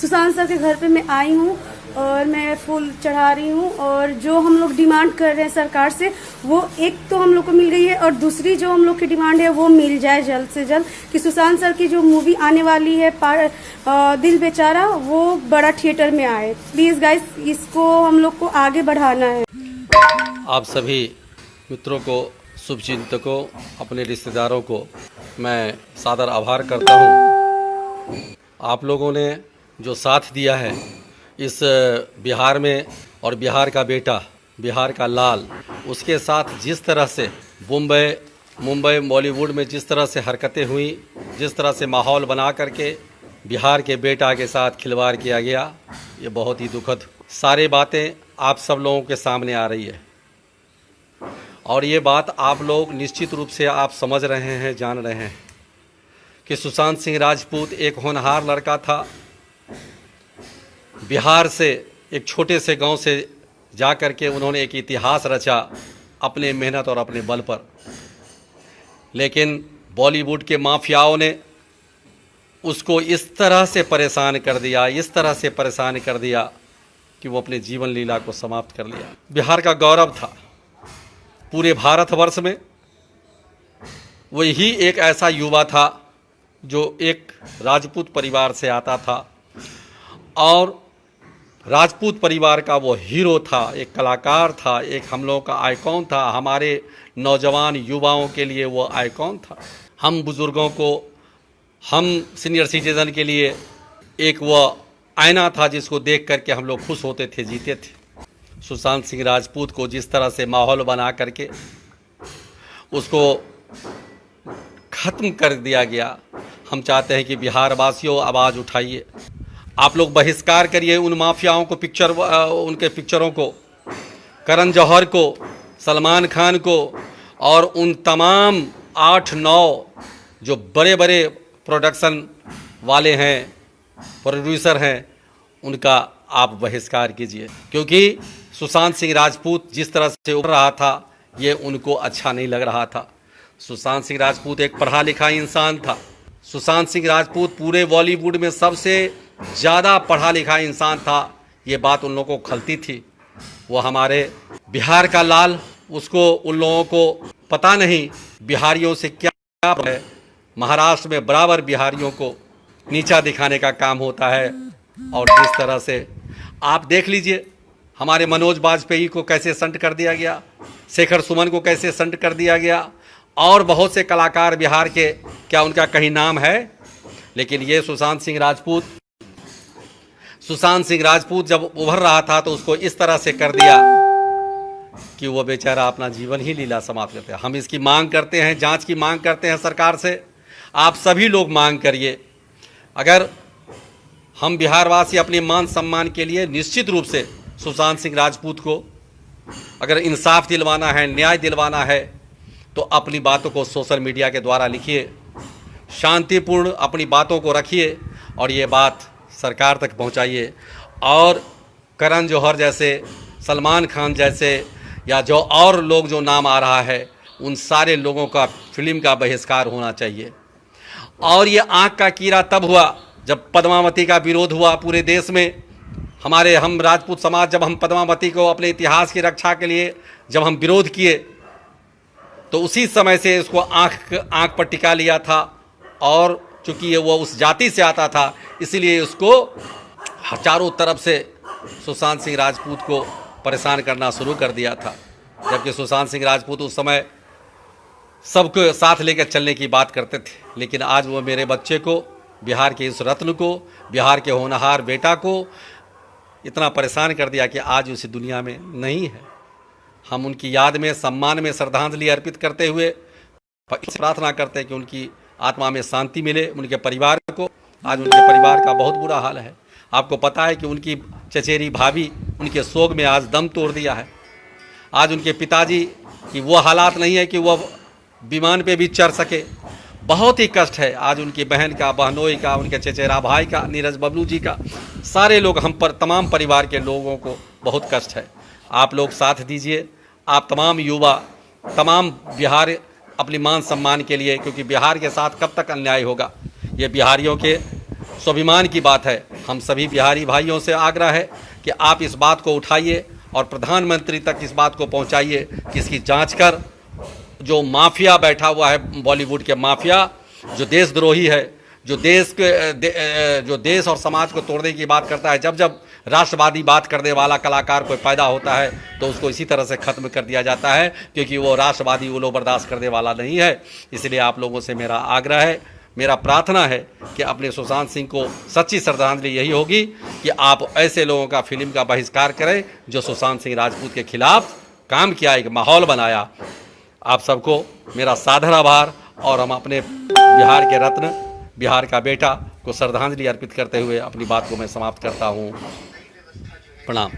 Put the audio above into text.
Sushant sir के घर पे मैं आई हूँ और मैं फूल चढ़ा रही हूँ। और जो हम लोग डिमांड कर रहे हैं सरकार से, वो एक तो हम लोग को मिल गई है और दूसरी जो हम लोग की डिमांड है वो मिल जाए जल्द से जल्द, कि सुशांत सर की जो मूवी आने वाली है दिल बेचारा, वो बड़ा थिएटर में आए। प्लीज़ गाइस, इसको हम लोग को आगे बढ़ाना है। आप सभी मित्रों को, शुभचिंतकों, अपने रिश्तेदारों को मैं सादर आभार करता हूँ। आप लोगों ने जो साथ दिया है इस बिहार में, और बिहार का बेटा, बिहार का लाल, उसके साथ जिस तरह से मुंबई बॉलीवुड में जिस तरह से हरकतें हुई, जिस तरह से माहौल बना करके बिहार के बेटा के साथ खिलवाड़ किया गया, ये बहुत ही दुखद सारी बातें आप सब लोगों के सामने आ रही है। और ये बात आप लोग निश्चित रूप से आप समझ रहे हैं, जान रहे हैं कि सुशांत सिंह राजपूत एक होनहार लड़का था। बिहार से एक छोटे से गांव से जा कर के उन्होंने एक इतिहास रचा अपने मेहनत और अपने बल पर। लेकिन बॉलीवुड के माफियाओं ने उसको इस तरह से परेशान कर दिया कि वो अपने जीवन लीला को समाप्त कर लिया। बिहार का गौरव था पूरे भारतवर्ष में। वही एक ऐसा युवा था जो एक राजपूत परिवार से आता था और राजपूत परिवार का वो हीरो था, एक कलाकार था, एक हम लोगों का आइकॉन था। हमारे नौजवान युवाओं के लिए वो आइकॉन था। हम बुज़ुर्गों को, हम सीनियर सिटीज़न के लिए एक वो आईना था जिसको देख करके हम लोग खुश होते थे, जीते थे। सुशांत सिंह राजपूत को जिस तरह से माहौल बना करके उसको ख़त्म कर दिया गया, हम चाहते हैं कि बिहार वासियों आवाज़ उठाइए। आप लोग बहिष्कार करिए उन माफियाओं को, उनके पिक्चरों को, करण जौहर को, सलमान खान को और उन तमाम 8-9 जो बड़े बड़े प्रोडक्शन वाले हैं, प्रोड्यूसर हैं, उनका आप बहिष्कार कीजिए। क्योंकि सुशांत सिंह राजपूत जिस तरह से उभर रहा था ये उनको अच्छा नहीं लग रहा था। सुशांत सिंह राजपूत एक पढ़ा लिखा इंसान था। सुशांत सिंह राजपूत पूरे बॉलीवुड में सबसे ज़्यादा पढ़ा लिखा इंसान था। ये बात उन लोगों को खलती थी। वो हमारे बिहार का लाल, उसको उन लोगों को पता नहीं बिहारियों से क्या है। महाराष्ट्र में बराबर बिहारियों को नीचा दिखाने का काम होता है। और जिस तरह से आप देख लीजिए, हमारे मनोज बाजपेयी को कैसे संट कर दिया गया, शेखर सुमन को कैसे संट कर दिया गया, और बहुत से कलाकार बिहार के, क्या उनका कहीं नाम है? लेकिन ये सुशांत सिंह राजपूत जब उभर रहा था तो उसको इस तरह से कर दिया कि वो बेचारा अपना जीवन ही लीला समाप्त करते हैं। हम इसकी मांग करते हैं, जांच की मांग करते हैं सरकार से। आप सभी लोग मांग करिए। अगर हम बिहारवासी अपने मान सम्मान के लिए निश्चित रूप से सुशांत सिंह राजपूत को अगर इंसाफ दिलवाना है, न्याय दिलवाना है, तो अपनी बातों को सोशल मीडिया के द्वारा लिखिए, शांतिपूर्ण अपनी बातों को रखिए और ये बात सरकार तक पहुंचाइए। और करण जौहर जैसे, सलमान खान जैसे, या जो और लोग जो नाम आ रहा है, उन सारे लोगों का फिल्म का बहिष्कार होना चाहिए। और ये आँख का कीड़ा तब हुआ जब पद्मावती का विरोध हुआ पूरे देश में। हम राजपूत समाज जब हम पद्मावती को अपने इतिहास की रक्षा के लिए जब हम विरोध किए, तो उसी समय से इसको आँख पर टिका लिया था। और चूँकि ये वो उस जाति से आता था, इसीलिए उसको चारों तरफ से सुशांत सिंह राजपूत को परेशान करना शुरू कर दिया था। जबकि सुशांत सिंह राजपूत उस समय सबको साथ लेकर चलने की बात करते थे। लेकिन आज वो मेरे बच्चे को, बिहार के इस रत्न को, बिहार के होनहार बेटा को इतना परेशान कर दिया कि आज उस दुनिया में नहीं है। हम उनकी याद में, सम्मान में श्रद्धांजलि अर्पित करते हुए प्रार्थना करते हैं कि उनकी आत्मा में शांति मिले। उनके परिवार को, आज उनके परिवार का बहुत बुरा हाल है। आपको पता है कि उनकी चचेरी भाभी उनके शोक में आज दम तोड़ दिया है। आज उनके पिताजी की वो हालात नहीं है कि वह विमान पे भी चढ़ सके। बहुत ही कष्ट है आज उनकी बहन का, बहनोई का, उनके चचेरा भाई का, नीरज बबलू जी का, सारे लोग, हम पर तमाम परिवार के लोगों को बहुत कष्ट है। आप लोग साथ दीजिए। आप तमाम युवा, तमाम बिहार अपनी मान सम्मान के लिए, क्योंकि बिहार के साथ कब तक अन्याय होगा। ये बिहारियों के स्वाभिमान की बात है। हम सभी बिहारी भाइयों से आग्रह है कि आप इस बात को उठाइए और प्रधानमंत्री तक इस बात को पहुंचाइए कि इसकी जांच कर जो माफिया बैठा हुआ है, बॉलीवुड के माफिया, जो देशद्रोही है, जो देश और समाज को तोड़ने की बात करता है, जब जब राष्ट्रवादी बात करने वाला कलाकार कोई पैदा होता है तो उसको इसी तरह से ख़त्म कर दिया जाता है, क्योंकि वो राष्ट्रवादी उलो बर्दाश्त करने वाला नहीं है। इसलिए आप लोगों से मेरा आग्रह है, मेरा प्रार्थना है कि अपने सुशांत सिंह को सच्ची श्रद्धांजलि यही होगी कि आप ऐसे लोगों का फिल्म का बहिष्कार करें जो सुशांत सिंह राजपूत के खिलाफ काम किया, एक माहौल बनाया। आप सबको मेरा सादर आभार, और हम अपने बिहार के रत्न, बिहार का बेटा को श्रद्धांजलि अर्पित करते हुए अपनी बात को मैं समाप्त करता हूँ। प्रणाम।